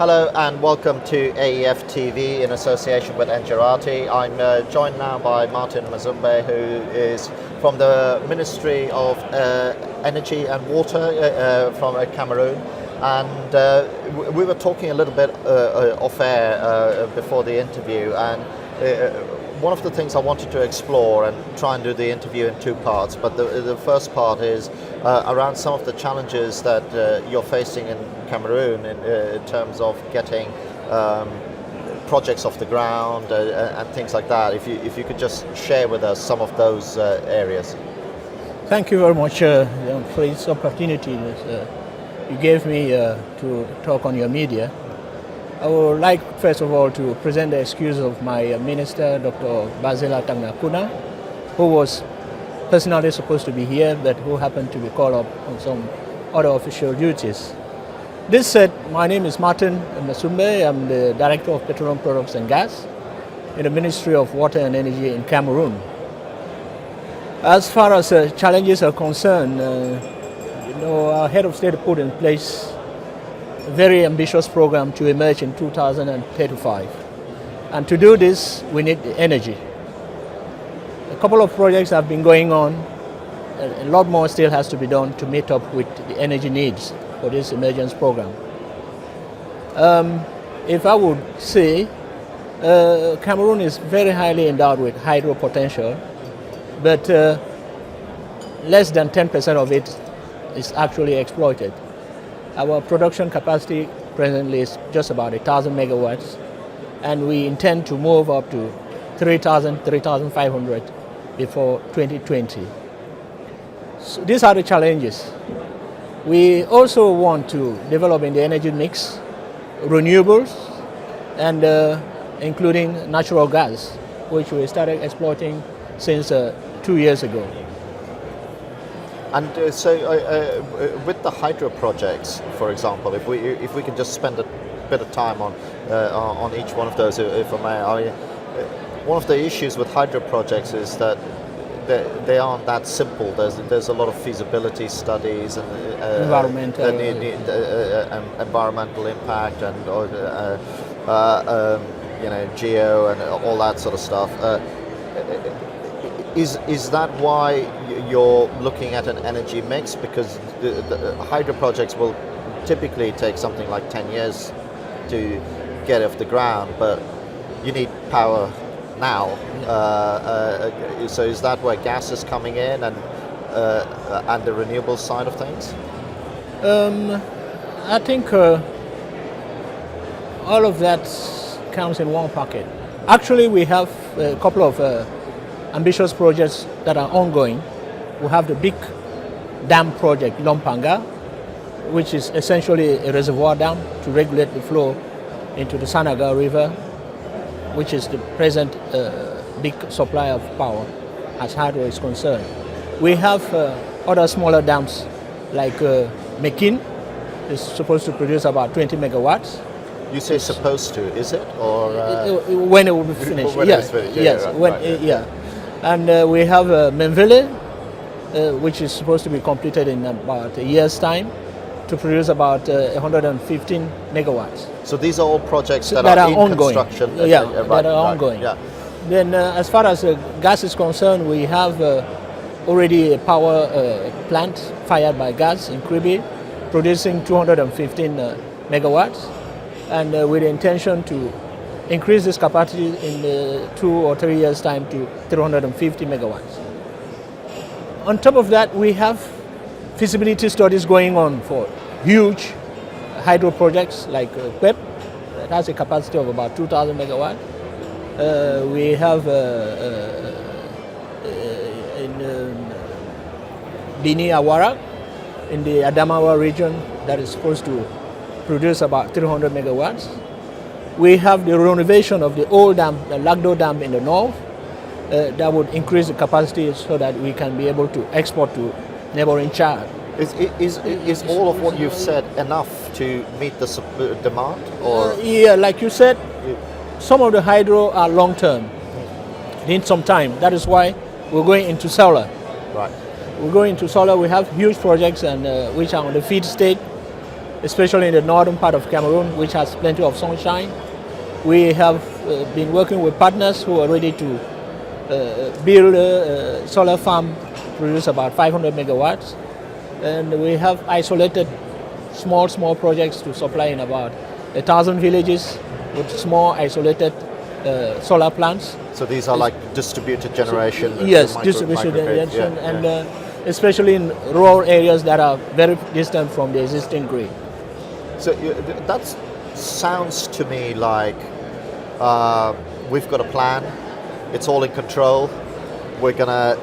Hello and welcome to AEF TV in association with Engerati. I'm joined now by Martin Mesumbe, who is from the Ministry of Energy and Water from Cameroon. And we were talking a little bit off air before the interview, and one of the things I wanted to explore and try and do the interview in two parts, but the first part is around some of the challenges that you're facing in Cameroon in terms of getting projects off the ground and things like that. If you could just share with us some of those areas. Thank you very much for this opportunity that you gave me to talk on your media. I would like, first of all, to present the excuse of my Minister, Dr. Bazela Tangnakuna, who was personally supposed to be here, but who happened to be called up on some other official duties. This said, my name is Martin Mesumbe. I'm the Director of Petroleum Products and Gas in the Ministry of Water and Energy in Cameroon. As far as challenges are concerned, our Head of State put in place a very ambitious program to emerge in 2035. And to do this, we need energy. A couple of projects have been going on. A lot more still has to be done to meet up with the energy needs for this emergence program. If I would say, Cameroon is very highly endowed with hydro potential, but less than 10% of it is actually exploited. Our production capacity presently is just about 1,000 megawatts, and we intend to move up to 3,000, 3,500 before 2020. So these are the challenges. We also want to develop in the energy mix renewables and including natural gas, which we started exploiting since 2 years ago. And so, with the hydro projects, for example, if we can just spend a bit of time on each one of those, if I may. One of the issues with hydro projects is that they aren't that simple. There's a lot of feasibility studies and environmental impact and geo and all that sort of stuff. Is that why you're looking at an energy mix? Because the hydro projects will typically take something like 10 years to get off the ground, but you need power now. So is that where gas is coming in and the renewable side of things? I think all of that comes in one packet. Actually, we have a couple of ambitious projects that are ongoing. We have the big dam project, Lompanga, which is essentially a reservoir dam to regulate the flow into the Sanaga River, which is the present big supplier of power as hydro is concerned. We have other smaller dams like Mekin is supposed to produce about 20 megawatts. You say supposed to, is it? Or when it will be finished? When it's finished. Yes. Yeah. And we have Menvele, which is supposed to be completed in about a year's time to produce about 115 megawatts. So these are all projects that are in ongoing. Construction? That are ongoing. Yeah. Then as far as gas is concerned, we have already a power plant fired by gas in Kribi, producing 215 megawatts, and with the intention to increase this capacity in 2 or 3 years' time to 350 megawatts. On top of that, we have feasibility studies going on for huge hydro projects like PEP, that has a capacity of about 2,000 megawatts. We have in Bini Awara, in the Adamawa region, that is supposed to produce about 300 megawatts. We have the renovation of the old dam, the Lagdo Dam in the north, that would increase the capacity so that we can be able to export to neighboring Chad. Is all of what you've said enough to meet the demand? Or yeah, like you said, some of the hydro are long term, need some time. That is why we're going into solar. Right. We're going into solar. We have huge projects and which are on the feed state. especially in the northern part of Cameroon, which has plenty of sunshine. We have been working with partners who are ready to build a solar farm, produce about 500 megawatts. And we have isolated small projects to supply in about 1,000 villages with small isolated solar plants. So these are like distributed generation? Yes, distributed generation, and especially in rural areas that are very distant from the existing grid. So that sounds to me like we've got a plan. It's all in control. We're gonna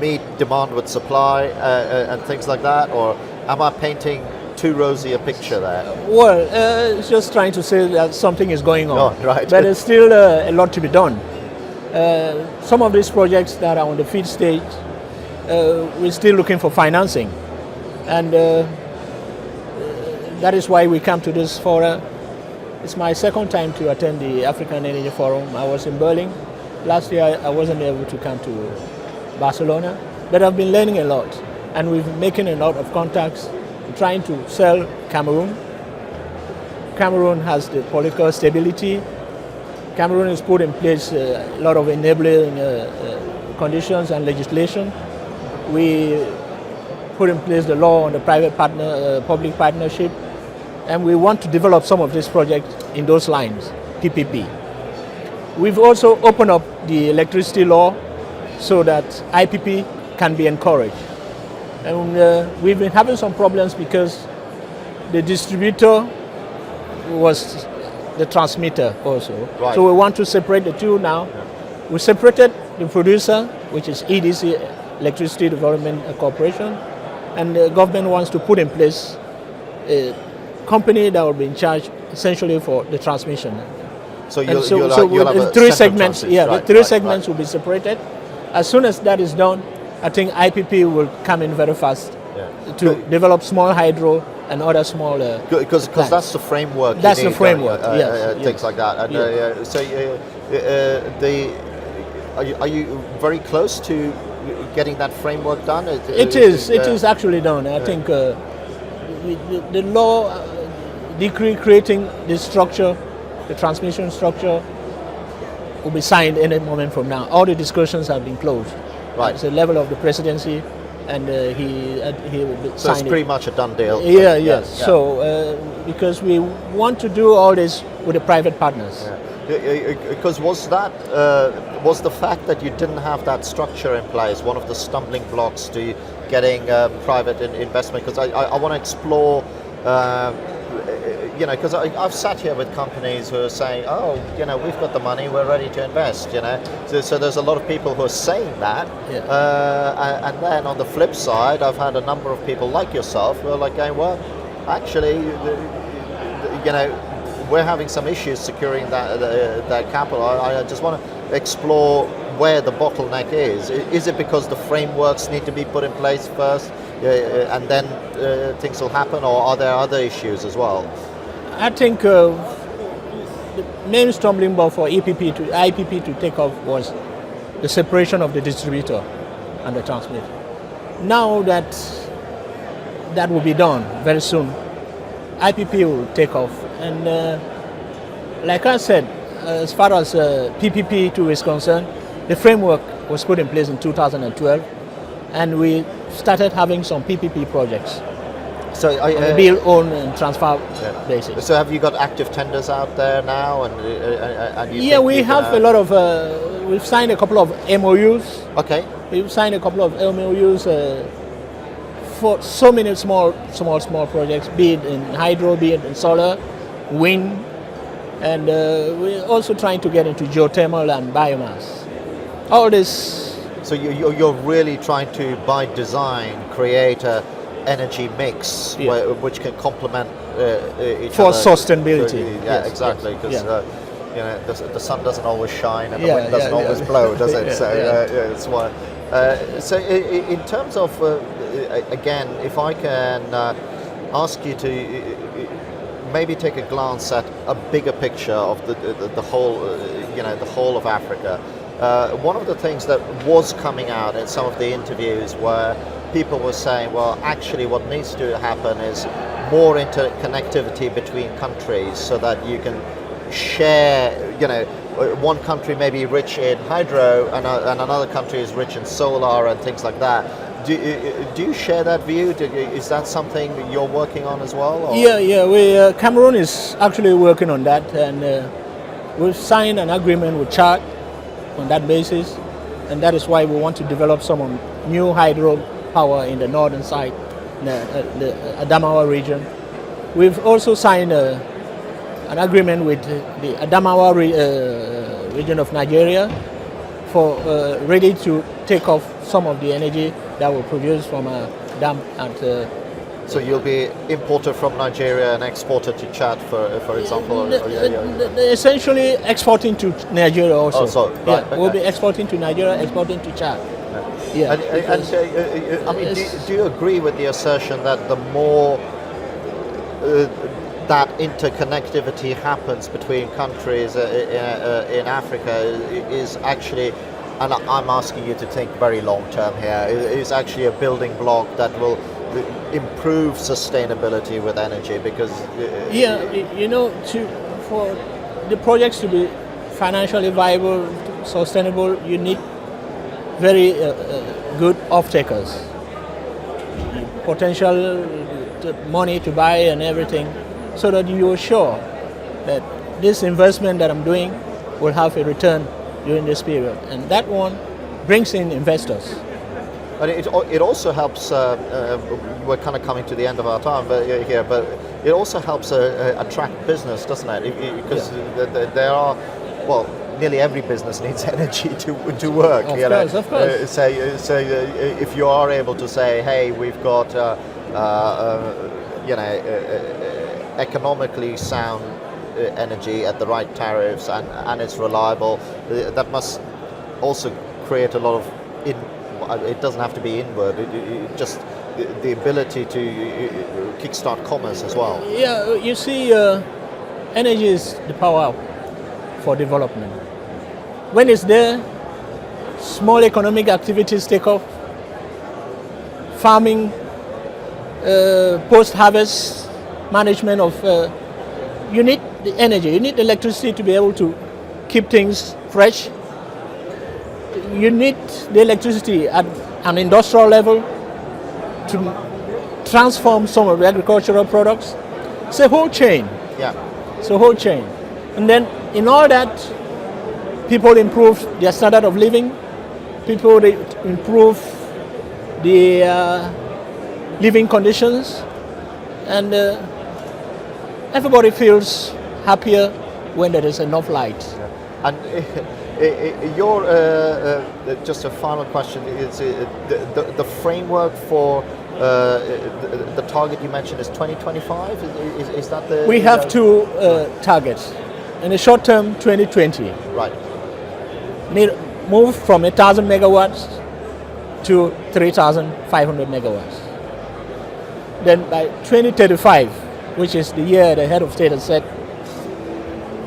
meet demand with supply and things like that, or am I painting too rosy a picture there? Well, it's just trying to say that something is going on, right. But there's still a lot to be done. Some of these projects that are on the feed stage, we're still looking for financing, and that is why we come to this forum. It's my second time to attend the African Energy Forum. I was in Berlin. Last year I wasn't able to come to Barcelona, but I've been learning a lot, and we've been making a lot of contacts, trying to sell Cameroon. Cameroon has the political stability. Cameroon has put in place a lot of enabling conditions and legislation. We put in place the law on the public partnership, and we want to develop some of these projects in those lines, PPP. We've also opened up the electricity law so that IPP can be encouraged. And we've been having some problems because the distributor was the transmitter also. Right. So we want to separate the two now. Yeah. We separated the producer, which is EDC, Electricity Development Corporation, and the government wants to put in place a company that will be in charge essentially for the transmission. So you'll have three segments. Yeah, right, the three segments will be separated. As soon as that is done, I think IPP will come in very fast to develop small hydro and other small. Because that's the framework. That's the framework. Things like that. And, so are you very close to getting that framework done? It is actually done. I think the law decree creating this structure, the transmission structure, will be signed any moment from now. All the discussions have been closed. Right. It's the level of the presidency, and he will be So it's pretty much a done deal. Yes. So because we want to do all this with the private partners. Because was the fact that you didn't have that structure in place one of the stumbling blocks to getting private investment? Because I want to explore. Because I've sat here with companies who are saying, we've got the money, we're ready to invest, So there's a lot of people who are saying that. And then on the flip side, I've had a number of people like yourself who are like going, well, actually, we're having some issues securing that capital. I just want to explore where the bottleneck is. Is it because the frameworks need to be put in place first and then things will happen, or are there other issues as well? I think the main stumbling block for IPP to take off was the separation of the distributor and the transmitter. Now that will be done very soon, IPP will take off. And like I said, as far as PPP2 is concerned, the framework was put in place in 2012, and we started having some PPP projects. So on a build, own, and transfer basis. So have you got active tenders out there now? And we have a lot of. We've signed a couple of MOUs. Okay. We've signed a couple of MOUs for so many small projects, be it in hydro, be it in solar, wind, and we're also trying to get into geothermal and biomass. All this. So you're really trying to, by design, create a energy mix which can complement each for other. sustainability. Exactly. Because the sun doesn't always shine and the wind doesn't always blow, does it? It's why. So in terms of again, if I can ask you to maybe take a glance at a bigger picture of the whole, the whole of Africa. One of the things that was coming out in some of the interviews were people were saying, well, actually what needs to happen is more interconnectivity between countries so that you can share, one country may be rich in hydro and another country is rich in solar and things like that. Do you share that view? Is that something you're working on as well? Or? Yeah. Cameroon is actually working on that, and we've signed an agreement with Chad on that basis, and that is why we want to develop some new hydro power in the northern side, the Adamawa region. We've also signed an agreement with the Adamawa region of Nigeria for ready to take off some of the energy that will produce from a dam at. So you'll be imported from Nigeria and exported to Chad, for example. Essentially exporting to Nigeria also. Oh, so, right, okay. We'll be exporting to Nigeria, exporting to Chad. Yeah. Do you agree with the assertion that the more that interconnectivity happens between countries in Africa is actually, and I'm asking you to think very long term here, is actually a building block that will improve sustainability with energy? Because for the projects to be financially viable, sustainable, you need very good off-takers, potential money to buy and everything, so that you are sure that this investment that I'm doing will have a return during this period. And that one brings in investors. But it also helps, we're kind of coming to the end of our time here, but it also helps attract business, doesn't it? Because there are, well, nearly every business needs energy to work. Of course. So if you are able to say, hey, we've got, economically sound energy at the right tariffs and it's reliable, that must also create a lot of, it doesn't have to be inward, just the ability to kickstart commerce as well. Yeah, you see, energy is the power for development. When it's there, small economic activities take off, farming, post-harvest management of, you need the energy, you need the electricity to be able to keep things fresh. You need the electricity at an industrial level to transform some of the agricultural products. It's a whole chain. Yeah. It's a whole chain. And then in all that, people improve their standard of living, people improve their living conditions, and everybody feels happier when there is enough light. Yeah. And your just a final question is the framework for the target you mentioned is 2025. Is that the? We have two targets. In the short term, 2020. Right. Move from 1,000 megawatts to 3,500 megawatts. Then by 2035, which is the year the head of state has said,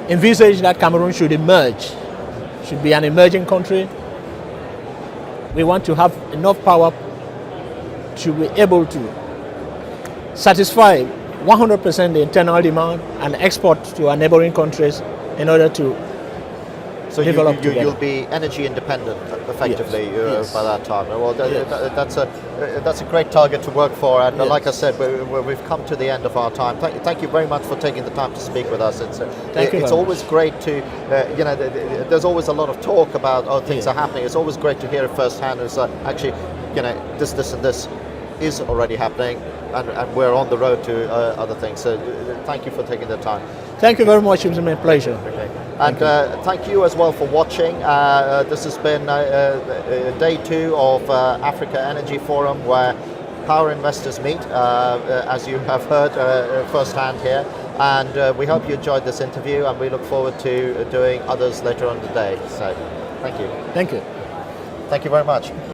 envisage that Cameroon should emerge, should be an emerging country. We want to have enough power to be able to satisfy 100% the internal demand and export to our neighboring countries in order to develop together. You'll be energy independent effectively. Yes. By that time. Well, that's a great target to work for, and like I said, we've come to the end of our time. Thank you very much for taking the time to speak with us. It's always great to, there's always a lot of talk about things are happening. It's always great to hear it firsthand. It's actually, this and this is already happening, and we're on the road to other things. So thank you for taking the time. Thank you very much. It was my pleasure. Okay. And thank you as well for watching. This has been day 2 of Africa Energy Forum, where power investors meet, as you have heard firsthand here. And we hope you enjoyed this interview, and we look forward to doing others later on today. So thank you. Thank you. Thank you very much.